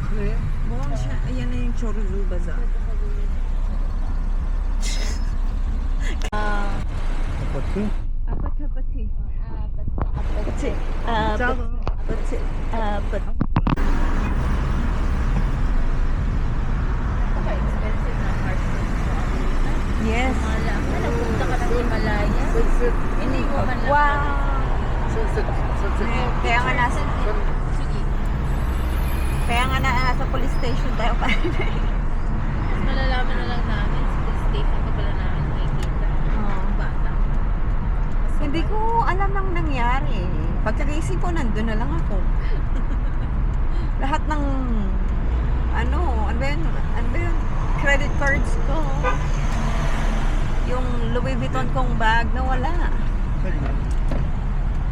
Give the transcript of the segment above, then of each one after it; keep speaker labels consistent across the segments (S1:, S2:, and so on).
S1: 크네.
S2: Mukhang siya, ayan na yung Chorzo Bazaar.
S1: 아파트?
S2: 아파트.
S1: 작아.
S3: Expensive na apartment.
S2: Yes.
S3: Wala. Nagpunta ka ng Himalaya.
S1: 선셋.
S3: Hindi mo man lang.
S2: Wow!
S1: 선셋. 선셋.
S2: Kaya nga nasa,
S3: Sige.
S2: kaya nga nasa police station tayo pa.
S3: Mas malalaman na lang namin sa police station ko pala namin nakikita. Ang bata.
S2: Hindi ko alam ang nangyari. Pagkagising ko, nandun na lang ako. Lahat ng, ano ba yun? Credit cards ko. Yung Louis Vuitton kong bag, nawala.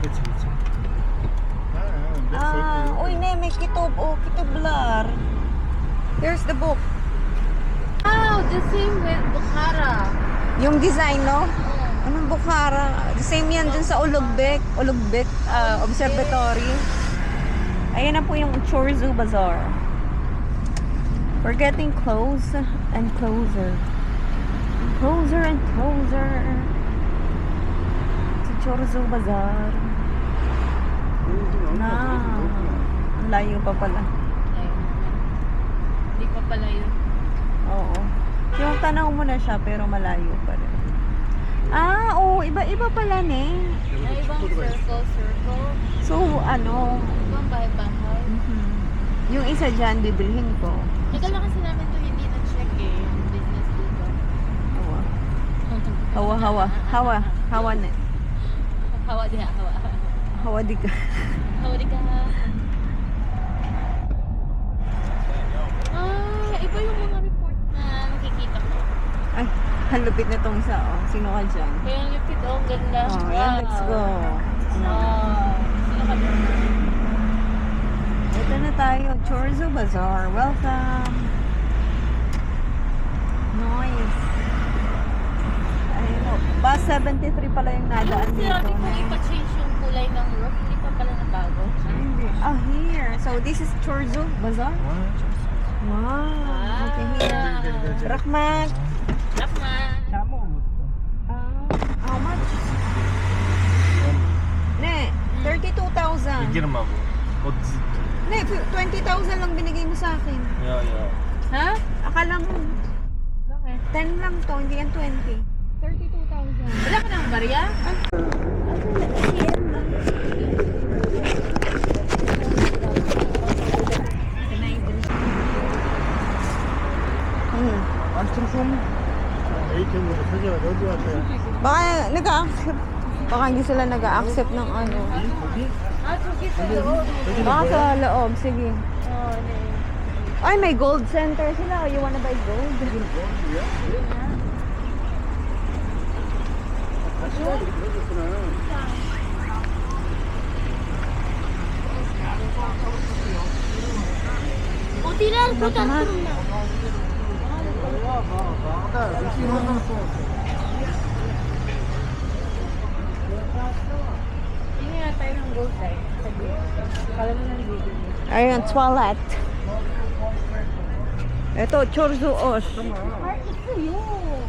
S1: 그치, 그치.
S2: Uy, ne, may kitob. Oh, kitoblar. Here's the book.
S3: Wow, the same with Bukhara.
S2: Yung design, no? Anong Bukhara? The same yan dun sa Ulugbek Observatory. Ayan na po yung Chorzo Bazaar. We're getting close and closer. Closer and closer to Chorzo Bazaar. Na, ang layo pa pala.
S3: Ayun. Hindi pa pala yun.
S2: Oo. Yung tanaw mo na siya pero malayo pa rin. Oo, iba-iba pala ne.
S3: Na ibang circle.
S2: So, ano,
S3: Ibang bahay-bahay.
S2: yung isa dyan, bibilhin ko.
S3: Tagal na kasi namin to hindi na-check eh. Yung business dito.
S2: Hawa ne.
S3: Hawa di ha, hawa.
S2: Hawa di ka.
S3: Hawa di ka ha. Iba yung mga report na nakikita ko.
S2: Ay, ang lupit na tong isa, oh. Sino ka dyan?
S3: Kaya yung lipid, oh, ang ganda.
S2: Oh, yan, let's go.
S3: Wow. Sino ka dyan?
S2: Ito na tayo, Chorzo Bazaar. Welcome. Nice. Ayun, oh. Bus 73 pala yung nadaan
S3: Kasi
S2: dito.
S3: natin kung ipa-change yung kulay ng roof, hindi pa pala nabago.
S2: Hindi. Oh, here. So, this is Chorzo Bazaar? Wow. Okay, here. Rahmat.
S3: Lakman.
S2: How much? Ne, 32,000.
S1: 이기름하고 어찌
S2: Ne, 20,000 lang binigay mo sa akin.
S1: 야야
S3: Ha?
S2: Akala mo,
S3: Bakit?
S2: 10 lang to, hindi yan 20. 32,000.
S3: Wala ka ng barya?
S1: 안청 좀 ATM으로 설계가 어디 왔어요?
S2: Baka nag-a-accept. Baka hindi sila nag-a-accept ng ano.
S1: 거기?
S3: Sige.
S2: Baka sa loob, sige.
S3: Oh,
S2: Ay, may gold center sila. You wanna buy gold?
S3: Tirar ko
S2: Baka
S3: Tingin na tayo ng gold light. Kala mo nang bibili.
S2: Ayun, toilet. Ito, Chorzo Osh.
S3: Ito yun.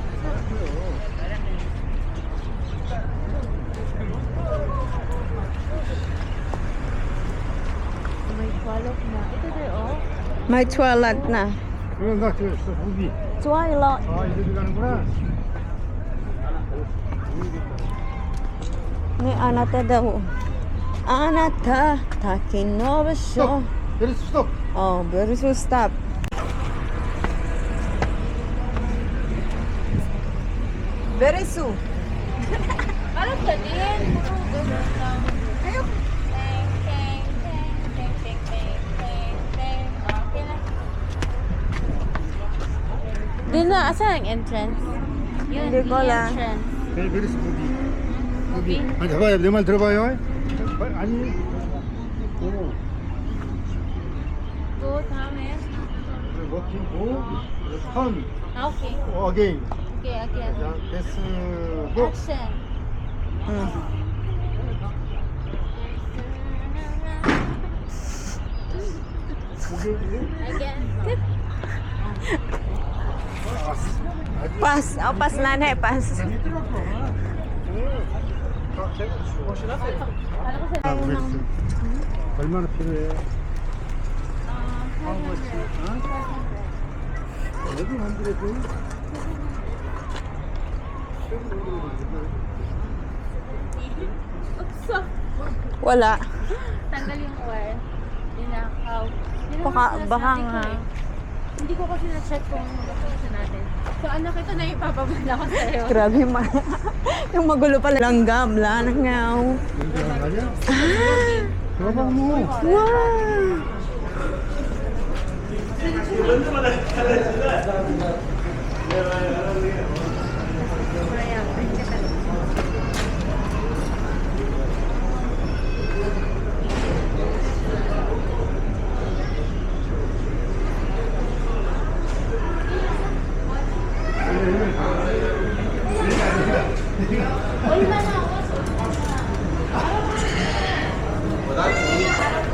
S3: May twalok na. Ito din, oh.
S2: May toilet na.
S1: 그건 나 그랬어 거기
S2: Toilet.
S1: 이리 가는구나
S2: Ni anata daw. Anata takinobasyo.
S1: 내리 스톱
S2: Oh, very so stop. Very so.
S3: Parang ka din.
S2: Ayok.
S3: Doon na, asan ang entrance? Yun,
S2: Hindi ko
S3: yung
S2: alam.
S3: entrance.
S1: 내리스 거기
S3: Movie?
S1: 아니 봐봐요 내 말 들어봐요 아니
S3: Go, Thomas.
S1: 워킹 턴
S3: Okay.
S1: 어게인
S3: Okay, again.
S1: 자 데스 복
S3: Action. Again.
S2: Pass. Oh, pass nanay, pass.
S1: 얼마나 필요해? 어디 만들어도?
S2: Wala.
S3: Tanggal yung wire. Ninakaw. Yun ang
S2: Baka,
S3: sinasabi
S2: baka
S3: ko
S2: nga.
S3: eh. Hindi ko kasi na-check kung location natin. So anak, ito na ipapabala ko sa'yo.
S2: Grabe yung magulo pala. Langgam, lanangaw.
S1: 여기 안 가냐? 들어봐 뭐.
S2: Wow!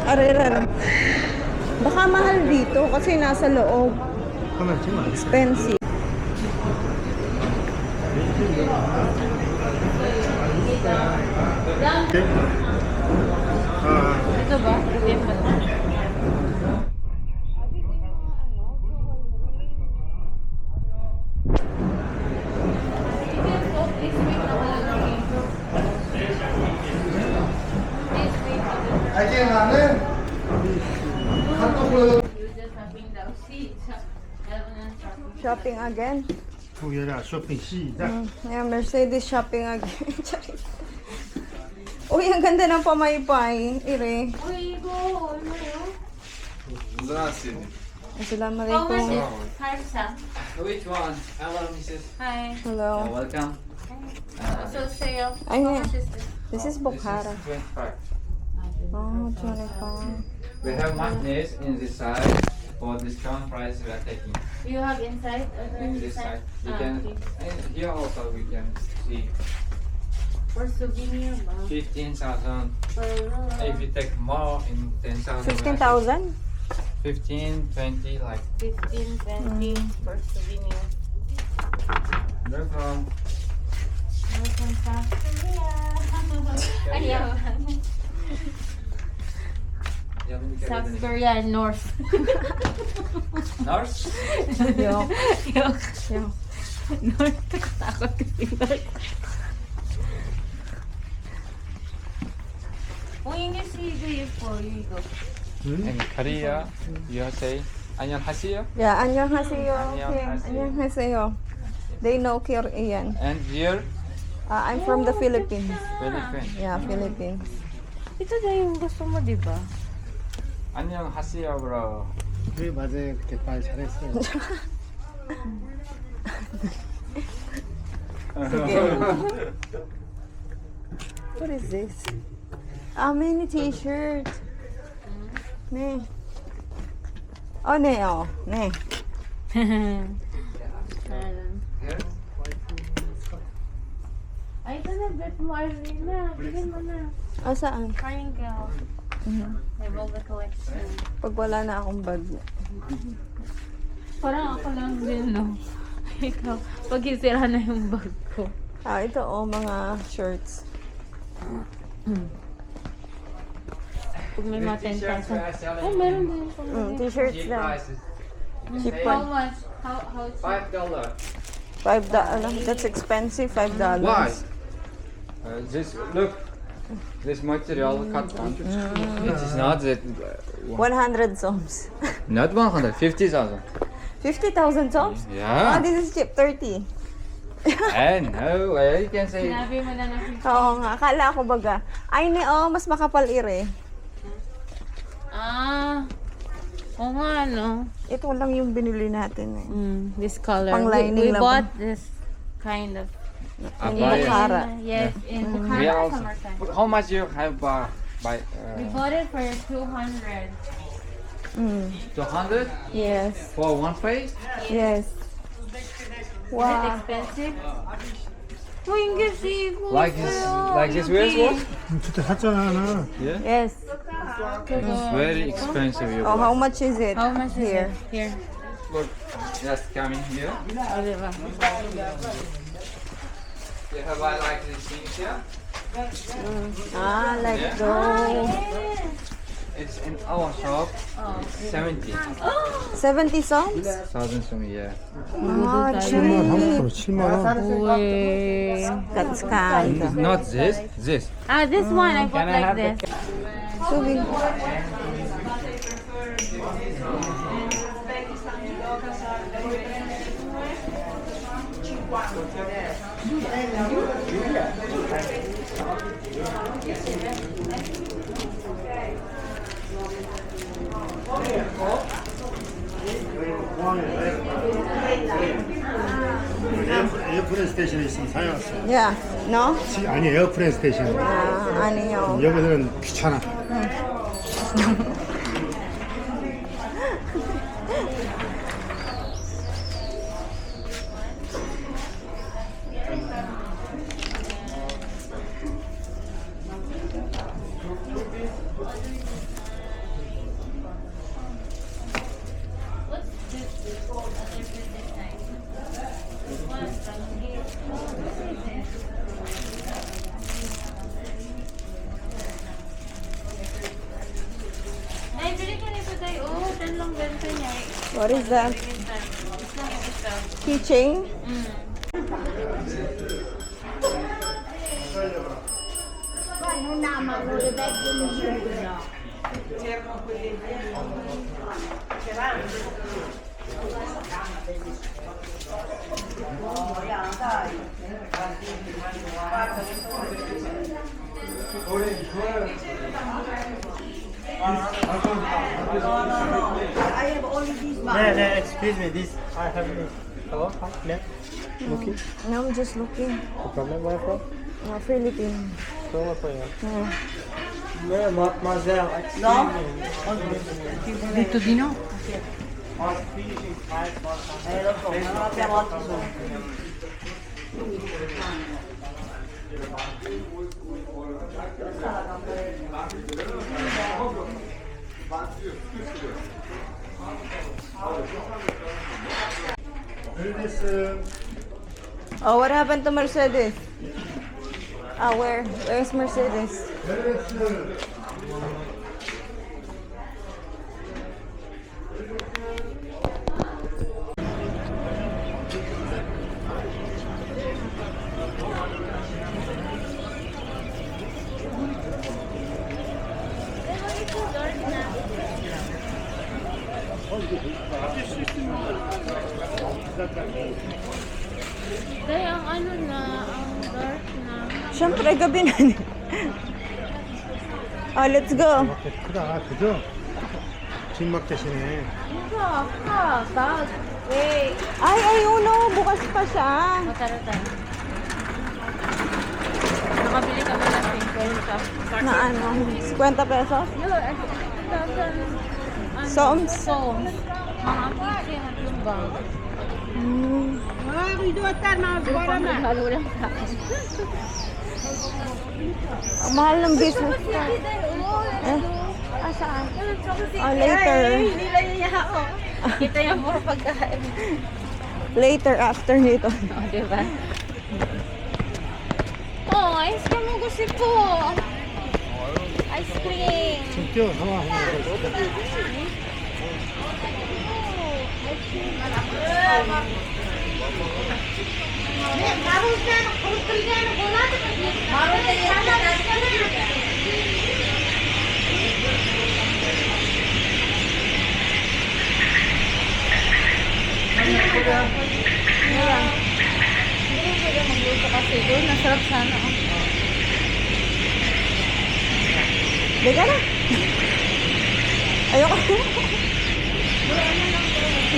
S2: Aray. Baka mahal dito kasi nasa loob.
S1: 하나 지금 안
S2: Expensive.
S1: 돼? 아,
S3: Ito ba? Bigyan mo na.
S1: 아직 나는 핫도그
S2: Shopping again.
S1: 두개라 쇼핑 시작.
S2: Yeah, Mercedes shopping again. Charit. Uy, ang ganda ng pamaypay. Ire.
S3: Uy, go! Ano yun?
S4: Здравствуйте.
S3: How
S2: Assalamualaikum.
S3: was it? Harsa.
S4: Which one? Hello, Mrs.
S3: Hi.
S2: Hello.
S4: Welcome.
S3: So, sale.
S2: Ay,
S3: How
S2: yeah.
S3: much is this?
S2: This is Bukhara.
S4: This is 25.
S2: Oh, 25.
S4: We have magnets in this side. For discount price, we are taking
S3: You have inside?
S4: in this side. You can,
S3: okay.
S4: and here also we can see
S3: For souvenir ba?
S4: 15,000.
S3: For
S4: If you take more in 10,000.
S2: 15,000?
S4: 15, 20, like
S3: 15, 20 for souvenir.
S4: welcome.
S3: Welcome sa Korea. Ayaw. South Korea, North.
S4: North?
S2: Yok.
S3: Yok.
S2: Yok.
S3: North. Takot kasi North. English for you go.
S4: In Korea, you say 안녕하세요.
S2: Yeah, 안녕하세요.
S4: 안녕하세요.
S2: Okay, 안녕하세요. They know Korean.
S4: And here,
S2: I'm from the Philippines.
S4: Philippines.
S2: Yeah, Philippines.
S3: Ito na yung gusto mo, di ba?
S4: 안녕하세요, bro.
S1: 그래 맞아요. 그렇게 말 잘했어요.
S2: What is this? Mini t-shirt. Ne. Oh, ne, oh. Ne.
S4: Here?
S3: Ay, ito na, bet mo, Arlene. Bigyan mo na.
S2: Oh, saan?
S3: Triangle.
S2: Mhm.
S3: May Volga collection.
S2: Pag wala na akong bag.
S3: Parang ako lang din, no? Ikaw, pag isira na yung bag ko.
S2: Ito, oh, mga shirts.
S3: Pag may mga
S4: These t-shirts we
S3: 10,000.
S4: are selling
S3: Oh, meron din po.
S2: T-shirts
S4: cheap
S2: lang.
S4: prices.
S2: Cheap
S3: How
S2: one.
S3: much? How cheap?
S4: $5.
S2: $5. That's expensive. $5.
S4: Why? This look, this material cotton. It is not that
S2: 100 soms.
S4: not 100, 50,000.
S2: 50,000 soms? Oh,
S4: Yeah.
S2: this is cheap. 30.
S4: And no way you can say.
S3: Sinabi mo na ng 50.
S2: Oo nga. Akala ko baga. Ay, ni, oh, mas makapal ire.
S3: Ah. Oo nga, no?
S2: Ito lang yung binili natin eh.
S3: This color.
S2: Pang lining
S3: we
S2: lang
S3: bought this kind of.
S2: Yung
S4: Abaya.
S2: Bukhara.
S3: Yes, in
S4: We
S3: Bukhara,
S4: also.
S3: summertime.
S4: How much you have by
S3: We bought it for 200.
S4: 200
S2: Yes.
S4: for one face?
S2: Yes.
S3: Is it
S2: Wow.
S3: expensive? English
S4: Like this wears what?
S1: 그때 샀잖아 하나.
S4: Yeah.
S2: Yes.
S4: It's very expensive. You
S2: Oh, how much is it?
S3: How much is
S2: Here.
S3: it? Here.
S4: Look, just coming here.
S3: Oh, diba?
S4: You have I like these things here?
S2: Ah, let's
S4: Yeah.
S2: go.
S4: It's in our shop. 70,000
S2: 70 songs?
S4: sum, yeah.
S2: Ah,
S1: 7만
S2: cheap.
S1: 7만 원.
S3: Uy.
S2: That's kind.
S4: Not this, this.
S3: Ah, this one I bought like this.
S2: So we...
S1: 에어프렌 스테이션에 있으면 사용했어.
S2: Yeah. No?
S1: 아니 에어프렌 스테이션.
S2: Ah, 아니요.
S1: 여기서는 귀찮아.
S3: Ay, bili ka nito tayo. Oh, 10 lang benta niya.
S2: What is that?
S3: It's lang ito.
S2: Keychain?
S1: 네, excuse me. This I have this. Hello, yeah. Looking.
S2: No, I'm just looking.
S1: No problem, where from?
S2: Philippines.
S1: So what for you?
S2: Yeah.
S1: No, mademoiselle, excuse me.
S3: Dito din oh.
S1: This
S2: Oh, what happened to Mercedes? Ah, where? Where's Mercedes?
S3: Kaya ang ano na, ang dark na.
S2: Siyempre, gabi na. Oh, let's go.
S1: 크다, 그죠? 진막 대신에.
S3: Ito, bag. Wait.
S2: Ay, ayun o. Bukas pa siya.
S3: Matara tayo. Nakabili kami ng 50.
S2: Na ano? 50 pesos?
S3: Yun, 2,000.
S2: Soms?
S3: Soms. Mga kitchen at yung bag. Halo lang sa akin.
S2: Ang mahal ng business card. Eh? Ah, saan? Oh, later.
S3: Kita yung puro pagkain.
S2: Later, after nito.
S3: O, diba? Oh, ice cream mo gusto po. Ice cream.
S1: 진짜 하나
S3: Kasi doon, nasarap sana.
S2: Liga na. Ayoko.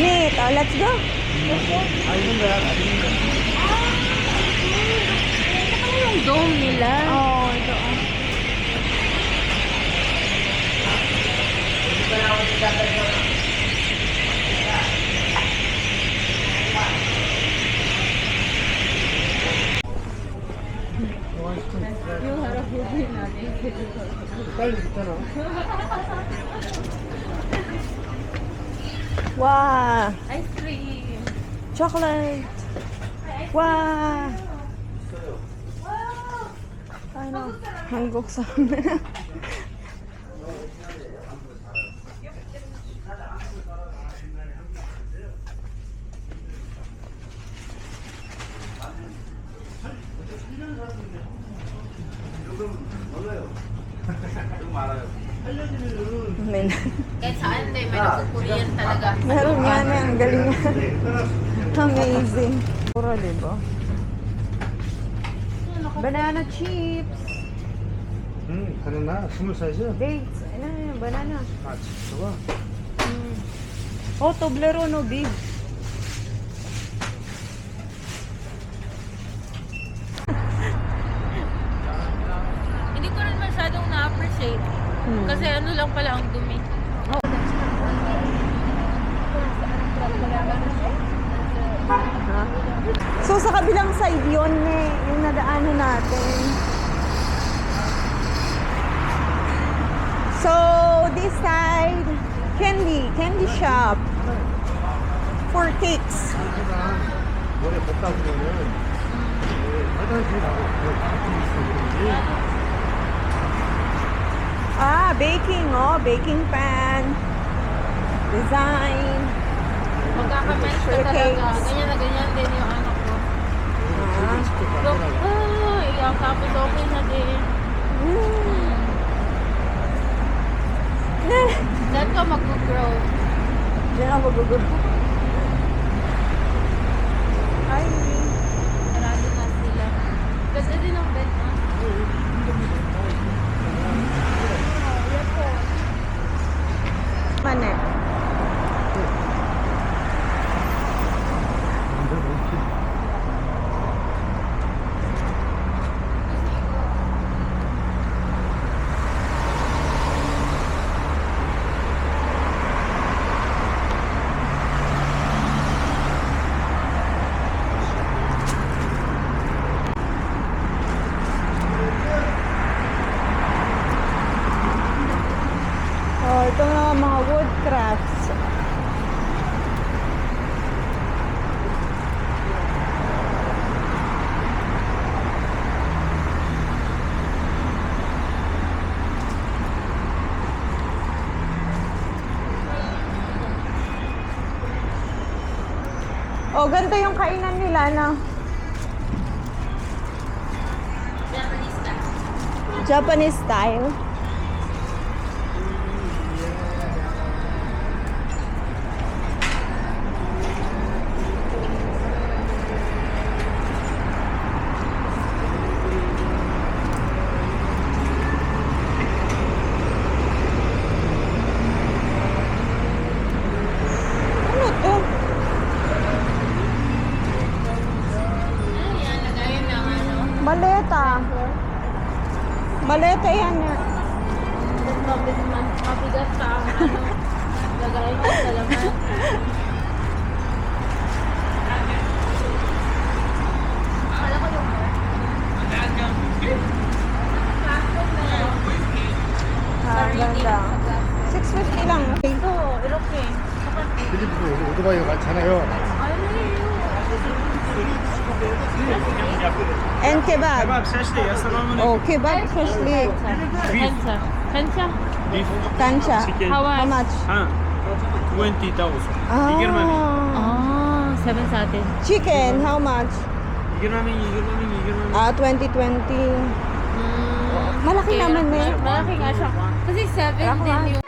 S2: Neat. Oh, let's go.
S3: Ano yung dome nila?
S2: Oh, ito.
S3: Yung harap yung natin.
S1: 빨리 있잖아.
S2: Wow!
S3: Ice cream.
S2: Chocolate! Wow! Ano? 한국 사람. May
S3: Kahit saan din, may nagpupuriyan talaga.
S2: meron nga na, ang galing nga. Amazing. Puro, diba? Banana chips.
S1: 바나나 20살이죠?
S2: Dates. Ano yun? Banana.
S1: 아, 저거?
S2: Oh, Toblerone, big.
S3: Hindi ko rin masyadong na-appreciate. Kasi ano lang pala ang dumi.
S2: Ha? So, sa kabilang side yun, yung nadaanan natin. So, this side, candy shop for cakes.
S1: 머리에 못 닦으면은 화장실 가고 같은 있어 그런지
S2: Ah, baking, oh, baking pan, design.
S3: Magkakamay ka
S2: Sugar
S3: talaga.
S2: cakes.
S3: Ganyan na ganyan din yung anak ko. So, iyak. Tapos okay na din. Diyan ka mag-grow.
S2: Diyan ako magugulo. Hi.
S3: Marami na sila. Ganda din ang bed, ha?
S2: Mane. Oh, ito na mga wood crafts. Oh, ganito yung kainan nila na
S3: Japanese style.
S2: Japanese style. Ano to?
S3: Ano yan? Lagayan ng ano?
S2: Maleta. Maleta yan.
S3: Mabigat sa ano. Lagayan ng sa laman. Akala ko yung
S2: Ah, ganda. 650 lang.
S3: ito, 이렇게.
S1: 필리핀 오토바이 많잖아요.
S2: And kebab.
S1: 샤시대 야사라면
S2: Oh, kebab freshly.
S3: Kancha. Kancha?
S2: Kancha.
S3: How
S2: How much?
S1: 한 20,000.
S2: Ah.
S3: Ah, 7 sa atin.
S2: Chicken, how much?
S1: 이ger마밍.
S2: 2020. Malaki naman eh.
S3: Malaki nga siya. Kasi 7 din yung